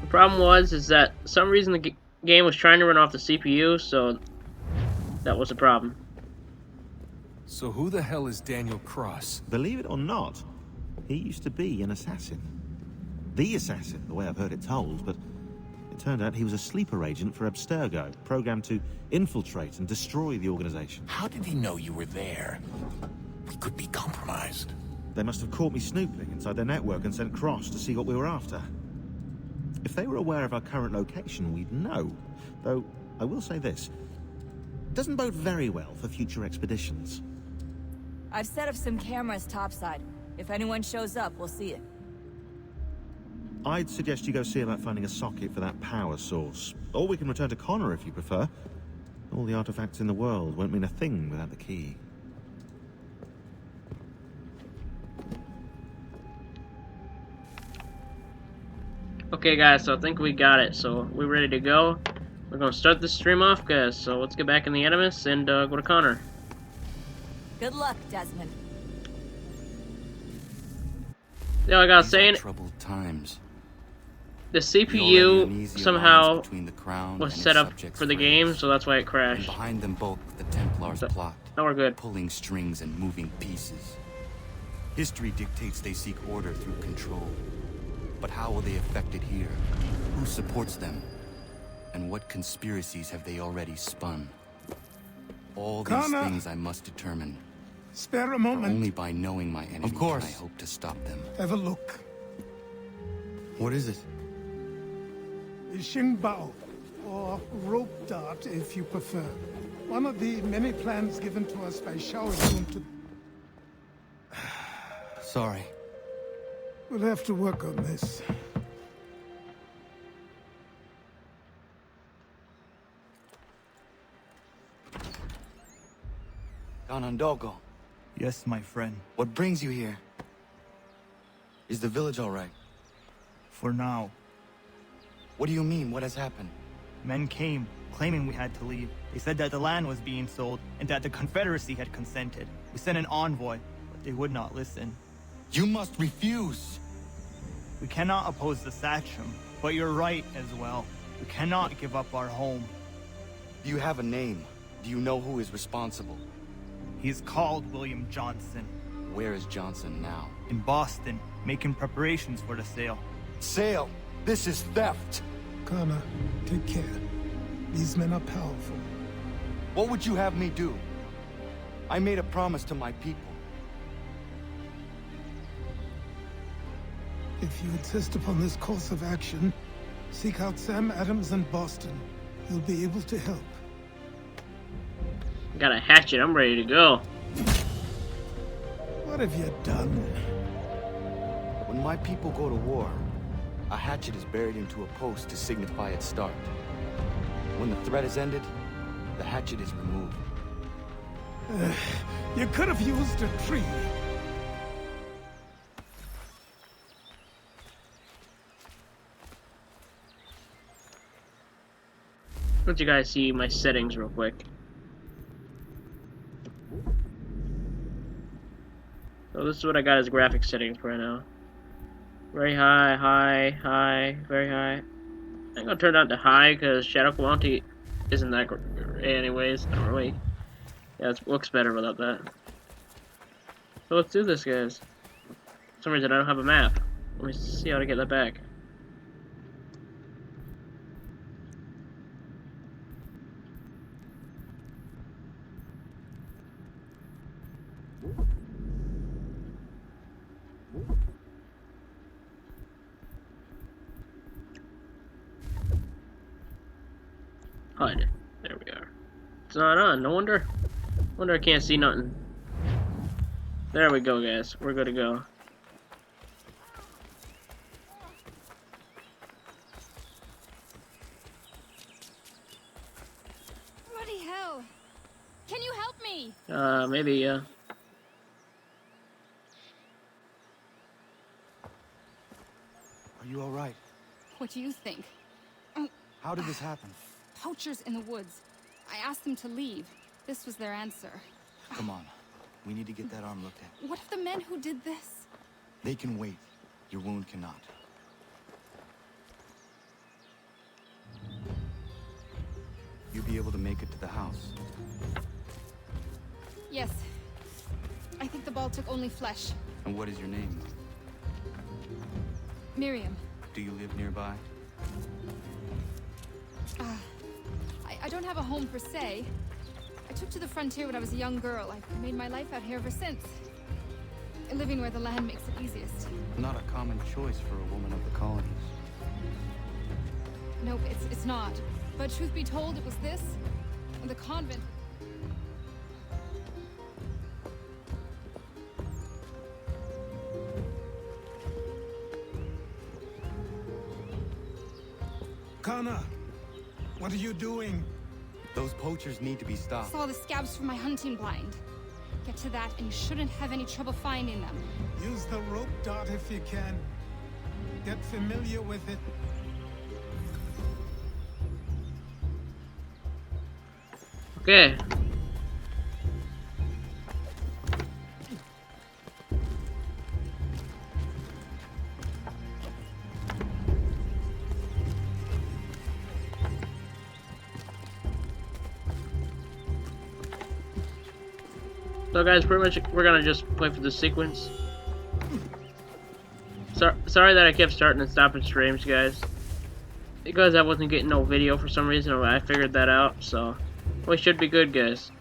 The problem is that for some reason the game was trying to run off the CPU, so that was a problem. So who the hell is Daniel Cross? Believe it or not, he used to be an assassin. The assassin, the way I've heard it told, but it turned out he was a sleeper agent for Abstergo, programmed to infiltrate and destroy the organization. How did he know you were there? We could be compromised. They must have caught me snooping inside their network and sent Cross to see what we were after. If they were aware of our current location, we'd know. Though, I will say this. It doesn't bode very well for future expeditions. I've set up some cameras topside. If anyone shows up, we'll see it. I'd suggest you go see about finding a socket for that power source. Or we can return to Connor if you prefer. All the artifacts in the world won't mean a thing without the key. Okay guys, so I think we got it. So we're ready to go. We're gonna start the stream off, guys. So let's get back in the Animus and go to Connor. Good luck, Desmond. Yeah, like I was saying, troubled times. the CPU somehow was set up for the game, so that's why it crashed. And behind them both, the Templars plot. Now we're good. Pulling strings and moving pieces. History dictates they seek order through control. But how will they affect it here? Who supports them? And what conspiracies have they already spun? All these Connor, things I must determine. spare a For moment. only by knowing my enemy can I hope to stop them. Have a look. What is it? The Xingbao, or rope dart if you prefer. One of the many plans given to us by Xiao Yun to... Sorry. We'll have to work on this. Ganondogo, Yes, my friend. what brings you here? Is the village all right? For now. What do you mean? What has happened? Men came, claiming we had to leave. They said that the land was being sold, and that the Confederacy had consented. We sent an envoy, but they would not listen. You must refuse! We cannot oppose the Sachem, but you're right as well. We cannot give up our home. Do you have a name? Do you know who is responsible? He is called William Johnson. Where is Johnson now? In Boston, making preparations for the sale. Sale! This is theft! Connor, take care. These men are powerful. What would you have me do? I made a promise to my people. If you insist upon this course of action, seek out Sam Adams in Boston. He'll be able to help. Got a hatchet. I'm ready to go. What have you done? When my people go to war, a hatchet is buried into a post to signify its start. When the threat is ended, the hatchet is removed. You could have used a tree. Let you guys see my settings real quick. So this is what I got as graphic settings right now. Very high, high, high, very high. I'm gonna turn down to high because shadow quality isn't that great anyways. I don't really. Yeah, it looks better without that. So let's do this, guys. For some reason I don't have a map. Let me see how to get that back. HUD. There we are. It's not on. No wonder. Wonder I can't see nothing. There we go, guys. We're good to go. Bloody hell! Can you help me? Maybe, yeah. Are you alright? What do you think? How did this happen? Poachers in the woods. I asked them to leave. This was their answer. Come on. We need to get that arm looked at. What if the men who did this? They can wait. Your wound cannot. be able to make it to the house? Yes. I think the ball took only flesh. And what is your name? Miriam. Do you live nearby? I don't have a home per se. I took to the frontier when I was a young girl. I've made my life out here ever since. Living where the land makes it easiest. Not a common choice for a woman of the colonies. Nope, it's not. But truth be told, it was this and the convent. Kana, what are you doing? Those poachers need to be stopped. Saw the scabs from my hunting blind. Get to that, and you shouldn't have any trouble finding them. Use the rope dart if you can. Get familiar with it. Okay. So guys, pretty much we're gonna just play for the sequence. Sorry that I kept starting and stopping streams, guys. Because I wasn't getting no video for some reason, I figured that out, so we should be good, guys.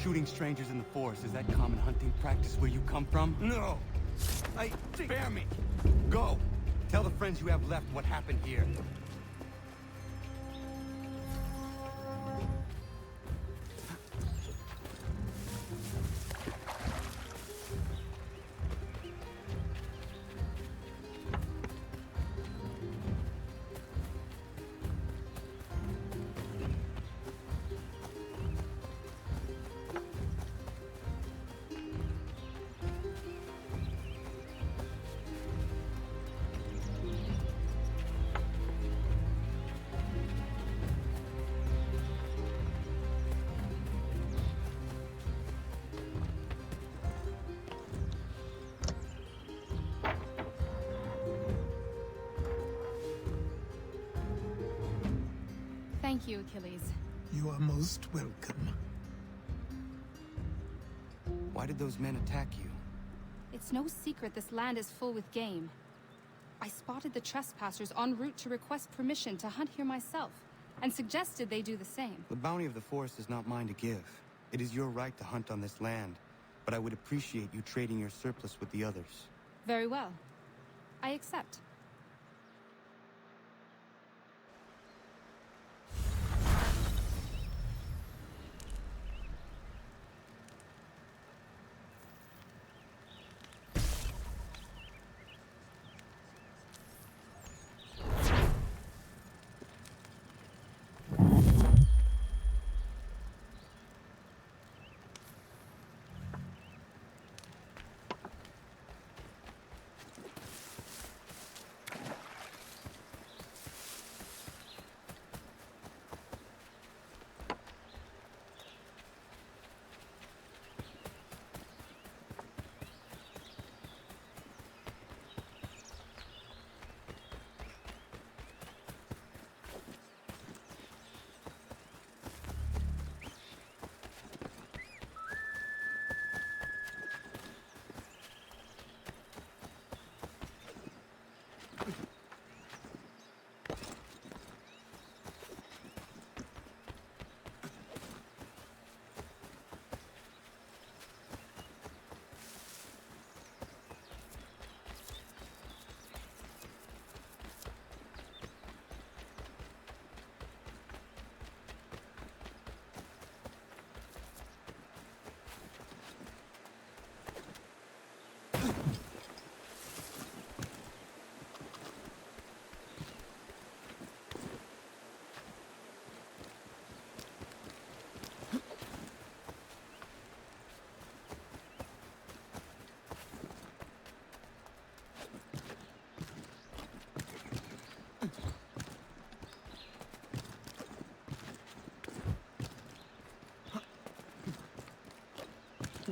Shooting strangers in the forest, is that common hunting practice where you come from? No! Spare me! Go! Tell the friends you have left what happened here. Thank you, Achilles. You are most welcome. Why did those men attack you? It's no secret this land is full with game. I spotted the trespassers en route to request permission to hunt here myself, and suggested they do the same. The bounty of the forest is not mine to give. It is your right to hunt on this land, but I would appreciate you trading your surplus with the others. Very well. I accept.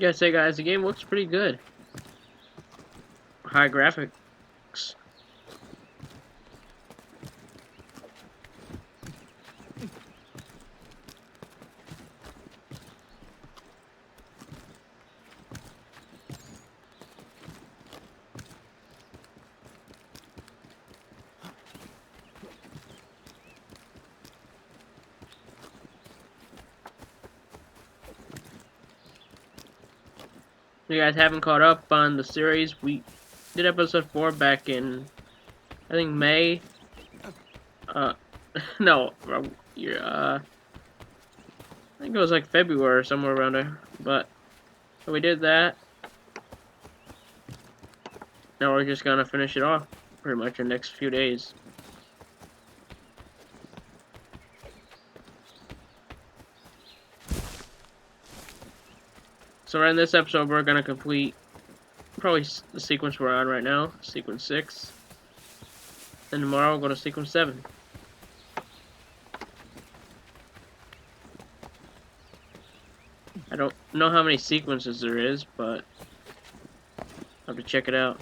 Gotta say, guys, the game looks pretty good. High graphics. If you guys haven't caught up on the series, we did episode 4 back in, I think, May. No, wrong year. I think it was like February or somewhere around there. But so we did that. Now we're just gonna finish it off pretty much in the next few days. So right in this episode, we're gonna complete probably the sequence we're on right now, sequence 6. And tomorrow we'll go to sequence 7. I don't know how many sequences there is, but I'll have to check it out.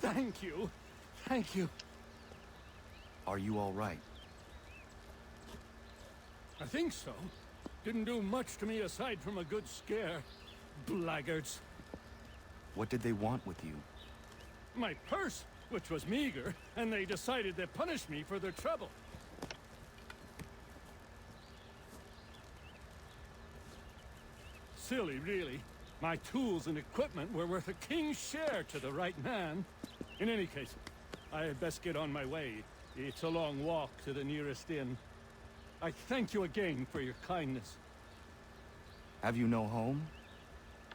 Thank you. Thank you. Are you all right? I think so. Didn't do much to me aside from a good scare. Blackguards. What did they want with you? My purse, which was meager, and they decided to punish me for their trouble. Silly, really. My tools and equipment were worth a king's share to the right man. In any case, I had best get on my way. It's a long walk to the nearest inn. I thank you again for your kindness. Have you no home?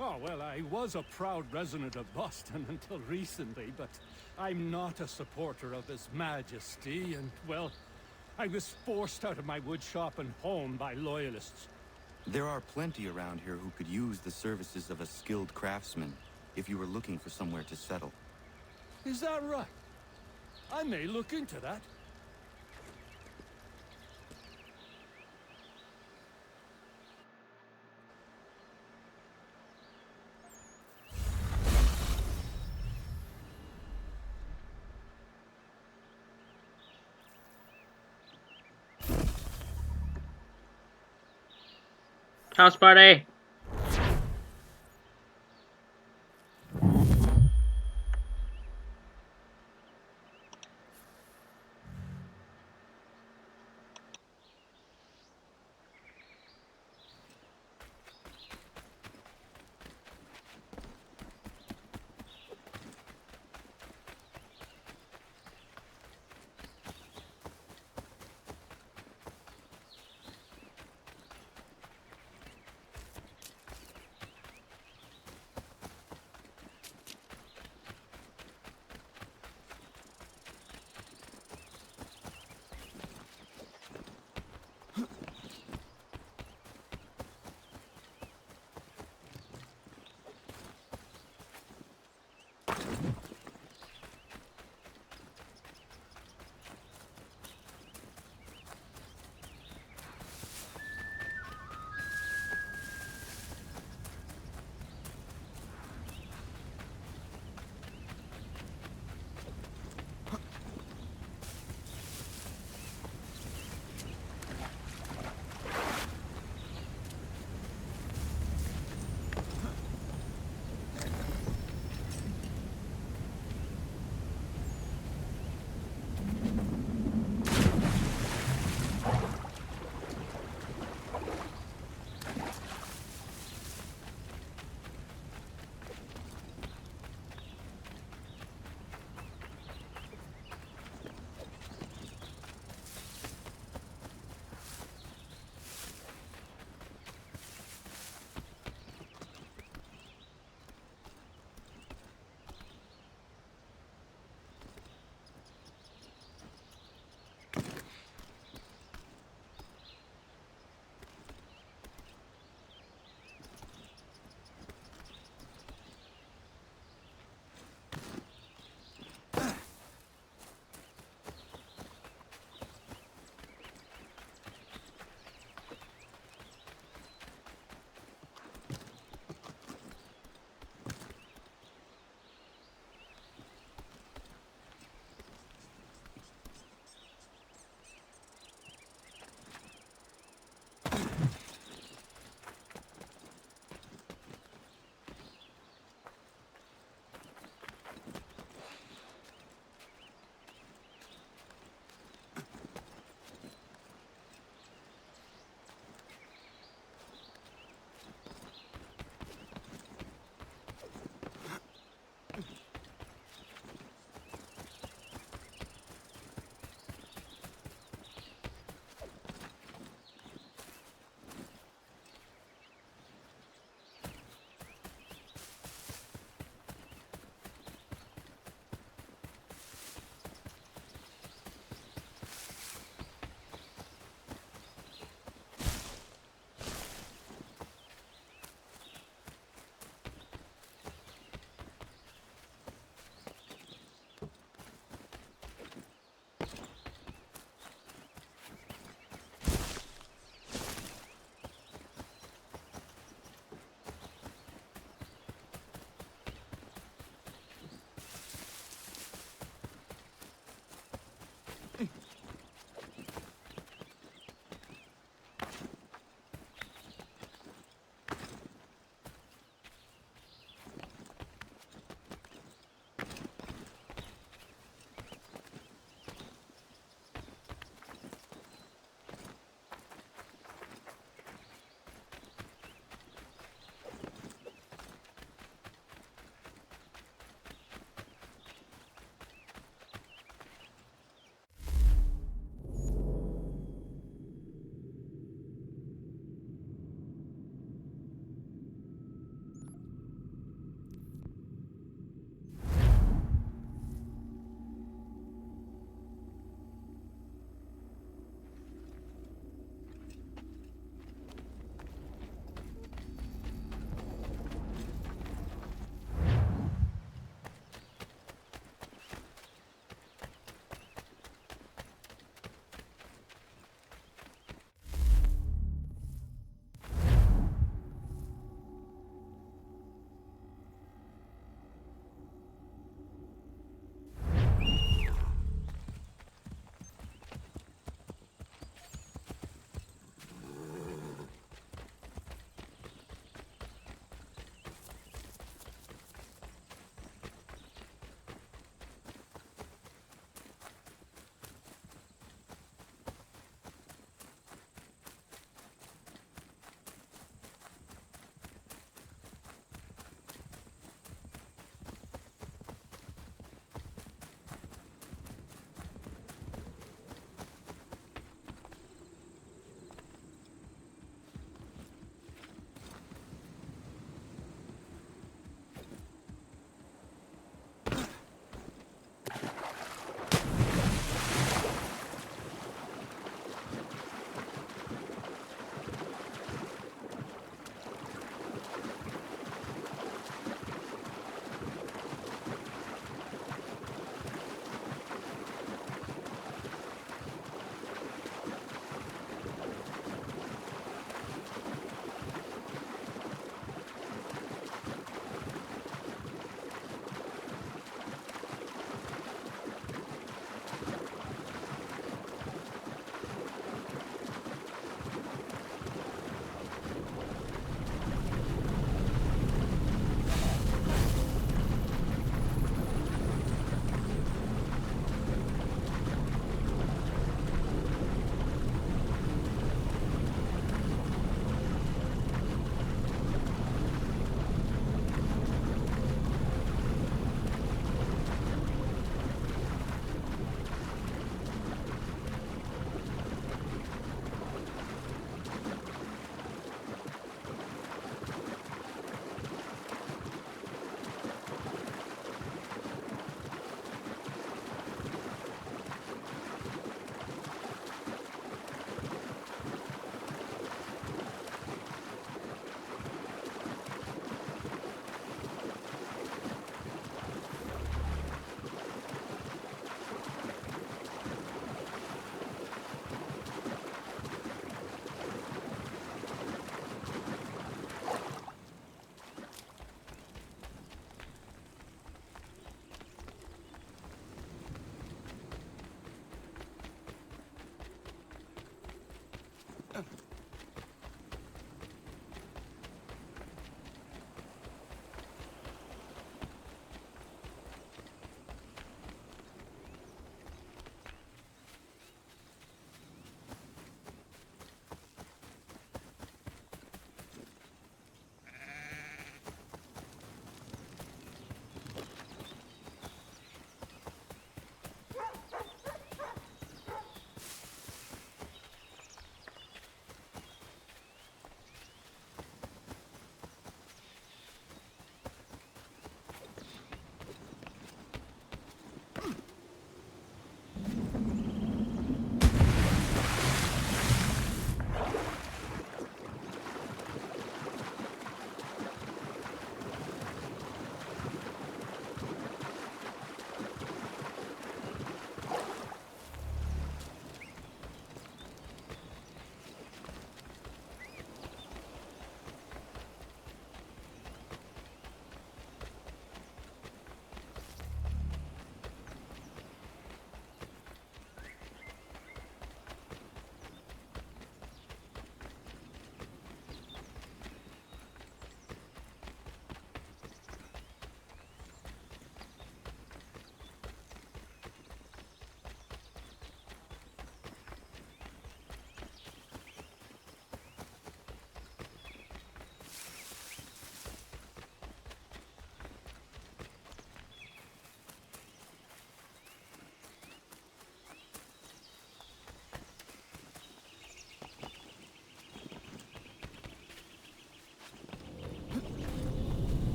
Oh, well, I was a proud resident of Boston until recently, but I'm not a supporter of His Majesty, and, well, I was forced out of my woodshop and home by loyalists. There are plenty around here who could use the services of a skilled craftsman if you were looking for somewhere to settle. Is that right? I may look into that. House party!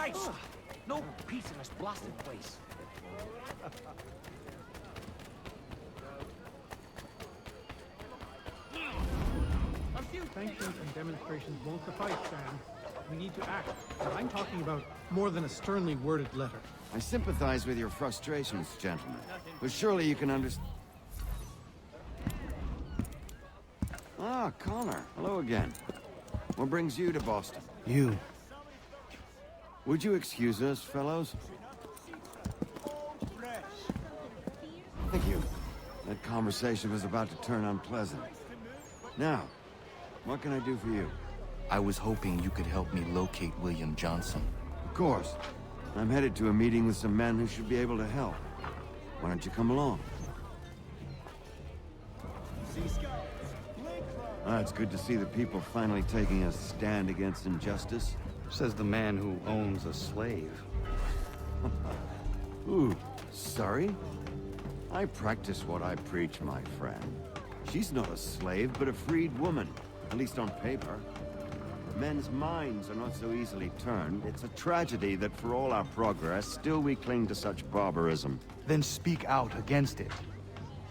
Christ! No peace in this blasted place. A few sanctions and demonstrations won't suffice, Sam. We need to act. And I'm talking about more than a sternly worded letter. I sympathize with your frustrations, gentlemen. But surely you can understand... Ah, Connor. Hello again. What brings you to Boston? You. Would you excuse us, fellows? Thank you. That conversation was about to turn unpleasant. Now, what can I do for you? I was hoping you could help me locate William Johnson. Of course. I'm headed to a meeting with some men who should be able to help. Why don't you come along? It's good to see the people finally taking a stand against injustice. Says the man who owns a slave. Ooh, sorry? I practice what I preach, my friend. She's not a slave, but a freed woman, at least on paper. Men's minds are not so easily turned. It's a tragedy that for all our progress, still we cling to such barbarism. Then speak out against it.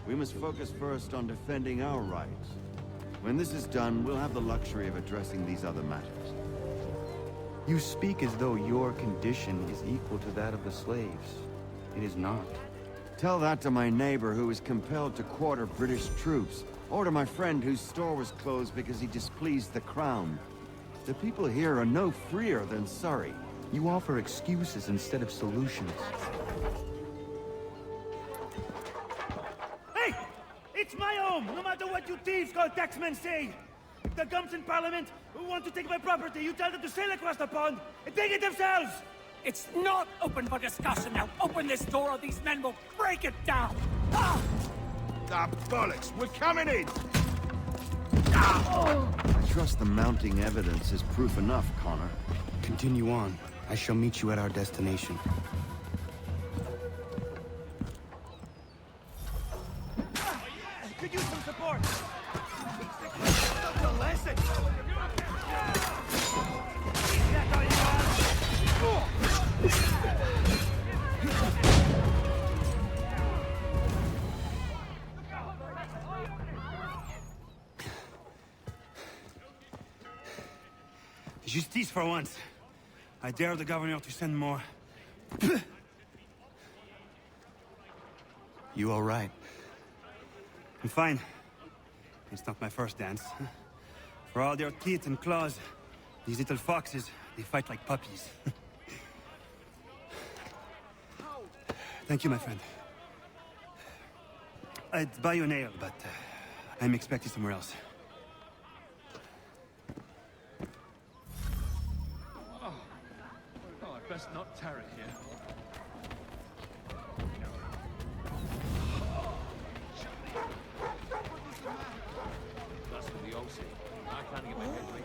We must focus first on defending our rights. When this is done, we'll have the luxury of addressing these other matters. You speak as though your condition is equal to that of the slaves. It is not. Tell that to my neighbor who was compelled to quarter British troops, or to my friend whose store was closed because he displeased the crown. The people here are no freer than Surrey. You offer excuses instead of solutions. Hey! It's my home, no matter what you thieves called taxmen say! If the gums in Parliament who want to take my property, you tell them to sail across the pond and take it themselves! It's not open for discussion now. Open this door or these men will break it down. Ah! Ah, bollocks! We're coming in! Ah! I trust the mounting evidence is proof enough, Connor. Continue on. I shall meet you at our destination. Could use some support! That's a lesson! Justice for once. I dare the governor to send more. You all right? I'm fine. It's not my first dance. For all their teeth and claws, these little foxes, they fight like puppies. Thank you, my friend. I'd buy you an ale, but I'm expected somewhere else. Best not tarry here. That's for the old city. I can't get my head right.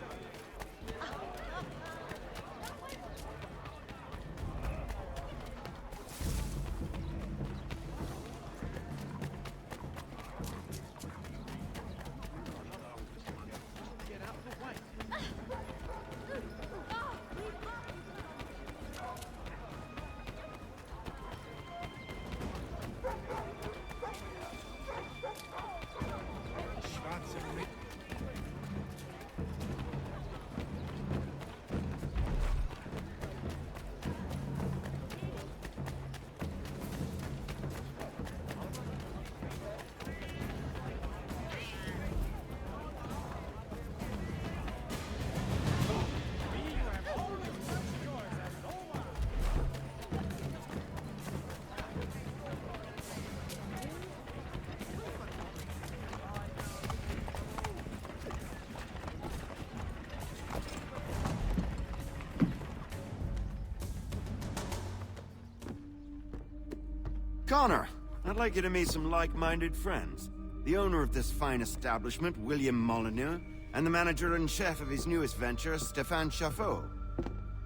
Connor, I'd like you to meet some like-minded friends. The owner of this fine establishment, William Molyneux, and the manager and chef of his newest venture, Stéphane Chaffeau.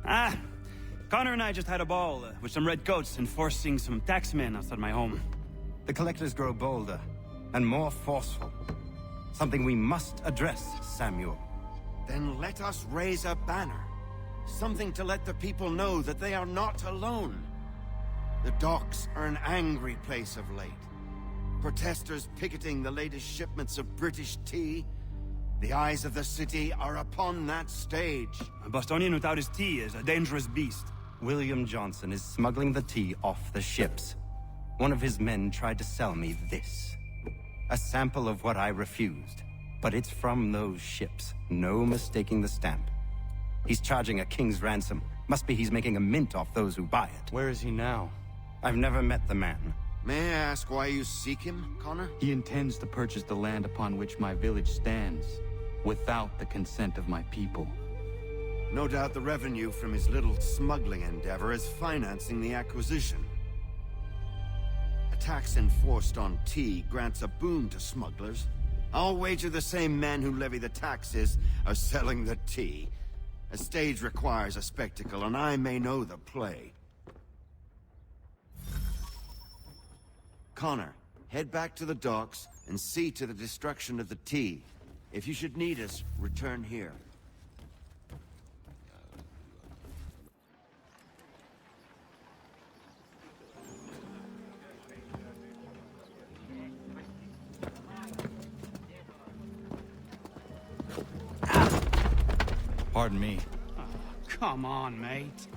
Ah! Connor and I just had a ball with some redcoats enforcing some taxmen outside my home. The collectors grow bolder and more forceful. Something we must address, Samuel. Then let us raise a banner. Something to let the people know that they are not alone. The docks are an angry place of late. Protesters picketing the latest shipments of British tea. The eyes of the city are upon that stage. A Bostonian without his tea is a dangerous beast. William Johnson is smuggling the tea off the ships. One of his men tried to sell me this. A sample of what I refused. But it's from those ships. No mistaking the stamp. He's charging a king's ransom. Must be he's making a mint off those who buy it. Where is he now? I've never met the man. May I ask why you seek him, Connor? He intends to purchase the land upon which my village stands, without the consent of my people. No doubt the revenue from his little smuggling endeavor is financing the acquisition. A tax enforced on tea grants a boon to smugglers. I'll wager the same men who levy the taxes are selling the tea. A stage requires a spectacle, and I may know the play. Connor, head back to the docks and see to the destruction of the tea. If you should need us, return here. Pardon me. Oh, come on, mate.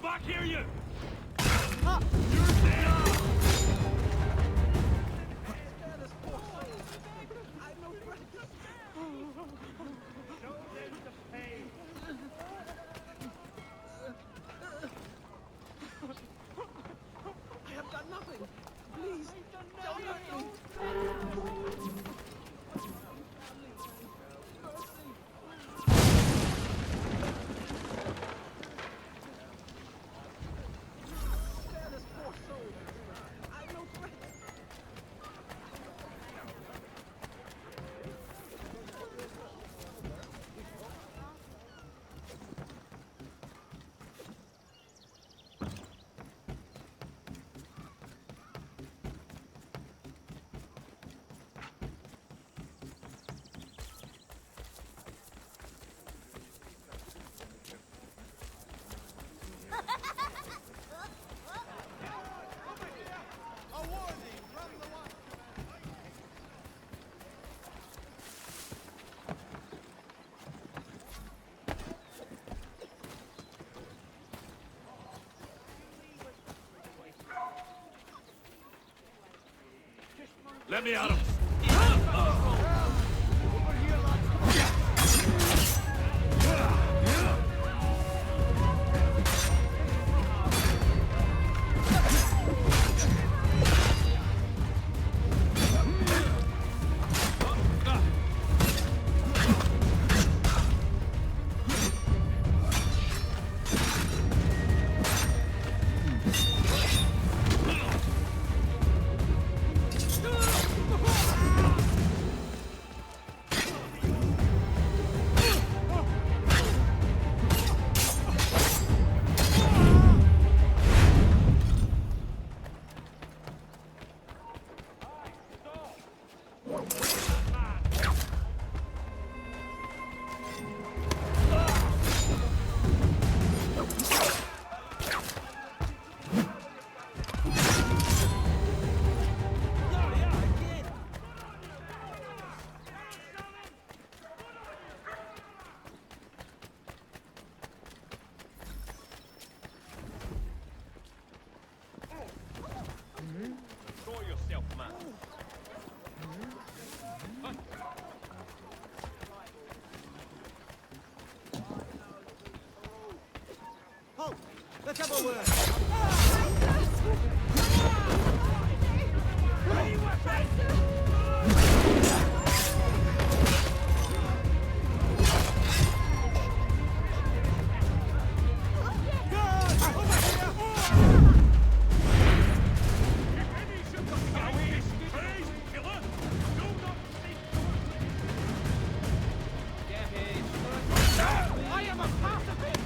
back here, you! I have done nothing. Please, don't hurt me. Let me at him! Control yourself, man. Halt! Let's have a word. I am a pacifist!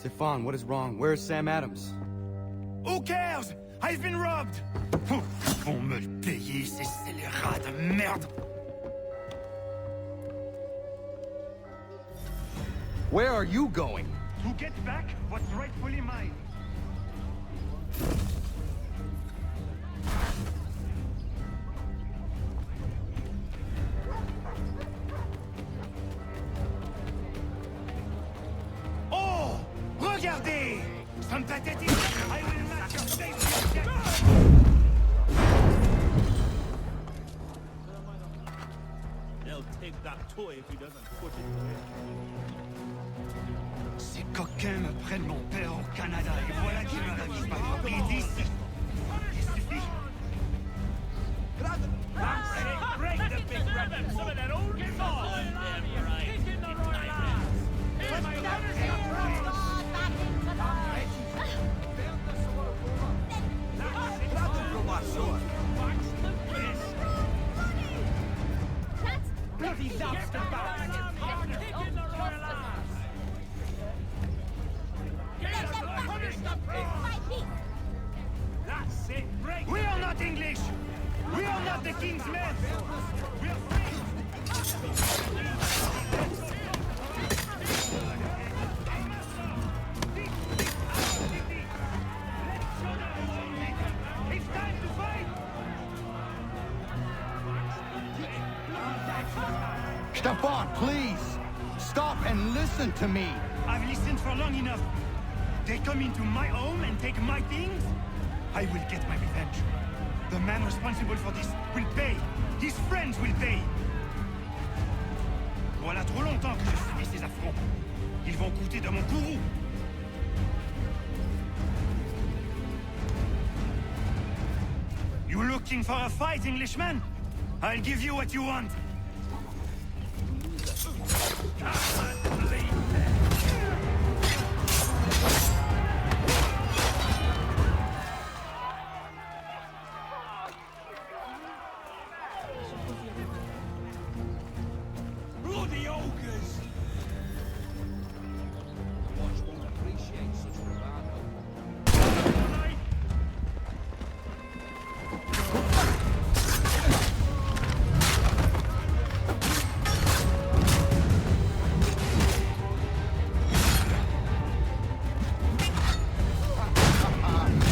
Stefan, what is wrong? Where is Sam Adams? Who cares? I've been robbed! Vont me le payer, ces scélérats de merde! Where are you going? To get back what's rightfully mine. Oh! Regardez! Some pathetic! I will match your face to your They'll take that toy if he doesn't put it away. Ces coquins me prennent mon père au Canada et voilà qu'ils me ravissent ma propriété ici. Il suffit. Break the big rabbit! Some of that old song! Damn right. Kicking the royal ass! Here's my bloody lobster bastard! Kicking the royal ass! That's it! Break We are not English! We are not the king's men! We are free! It's time to fight! Stefan, please! Stop and listen to me! I've listened for long enough. They come into my home and take my things? I will get my revenge. The man responsible for this will pay. His friends will pay. Voilà trop longtemps que je subis ces affronts. Ils vont coûter de mon courroux. You looking for a fight, Englishman? I'll give you what you want. bloody ogres! Watch won't appreciate such bravado.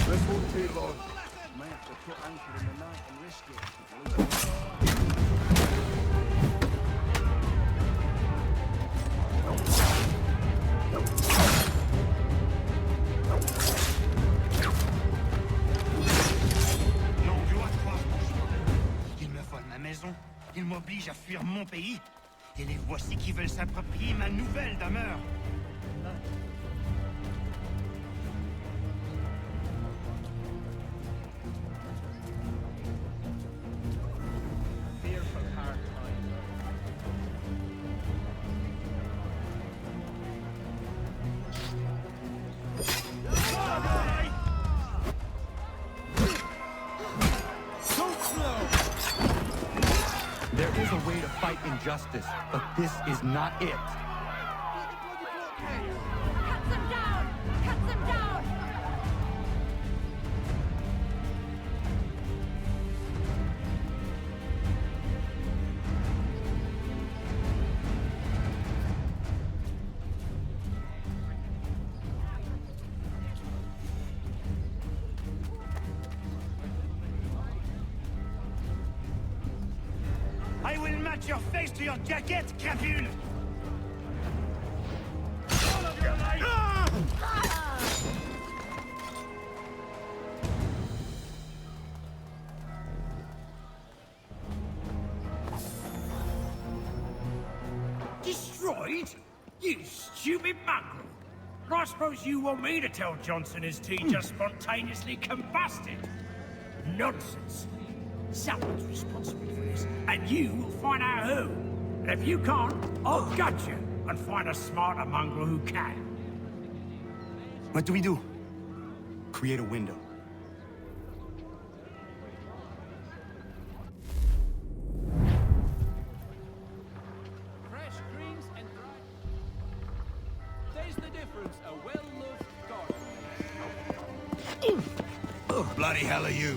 This won't take long. Might have to put anchor in the night and risk it. Non, tu dois croire, ils me volent ma maison, ils m'obligent à fuir mon pays, et les voici qui veulent s'approprier ma nouvelle demeure. Fearful hard times. There is a way to fight injustice, but this is not it. Cut them down! Cut them down! I will match your face to your jacket, crapule! Destroyed? You stupid mongrel! I suppose you want me to tell Johnson his tea just spontaneously combusted? Nonsense! Someone's responsible for this, and you will find out who. And if you can't, I'll gut you and find a smarter mongrel who can. What do we do? Create a window. Fresh greens and dried. Taste the difference a well-loaded bloody hell are you?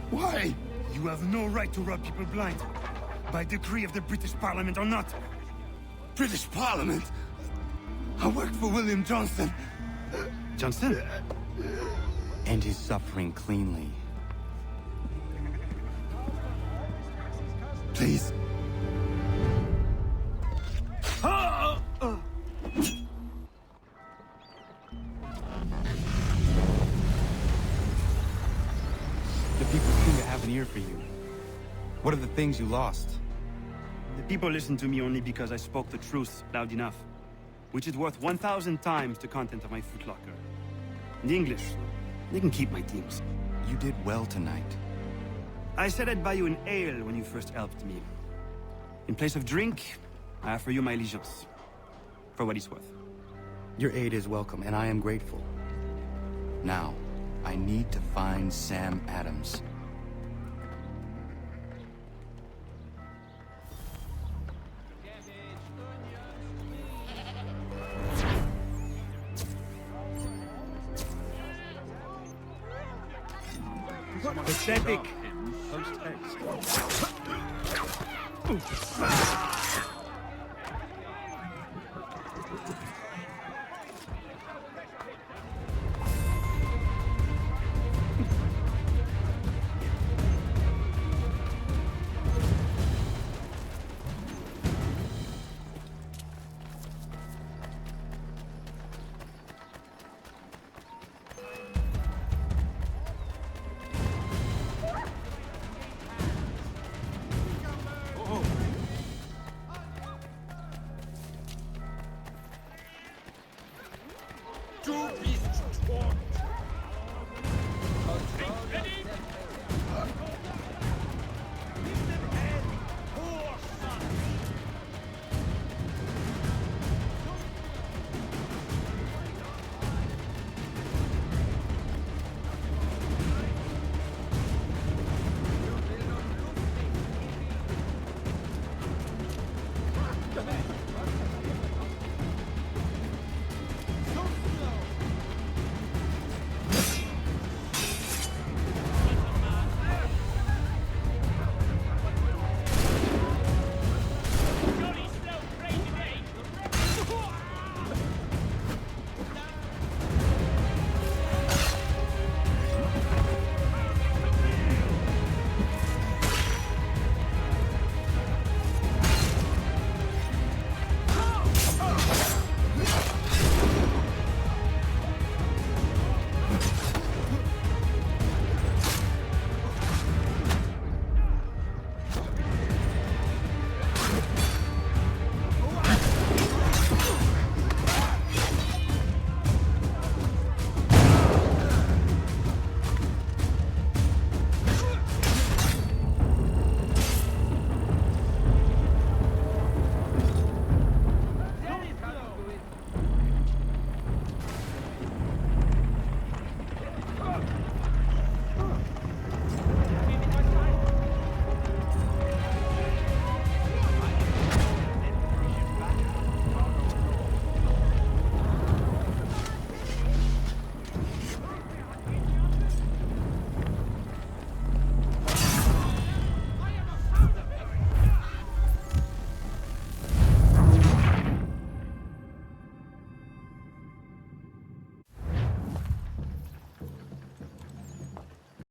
Why? You have no right to rob people blind. By decree of the British Parliament or not. British Parliament? I worked for William Johnson. Johnson? End his suffering cleanly. Please. The people seem to have an ear for you. What are the things you lost? The people listen to me only because I spoke the truth loud enough, which is worth 1,000 times the content of my footlocker. The English, they can keep my teams. You did well tonight. I said I'd buy you an ale when you first helped me. In place of drink, I offer you my allegiance. For what it's worth. Your aid is welcome, and I am grateful. Now, I need to find Sam Adams. Pathetic. Du bist tot.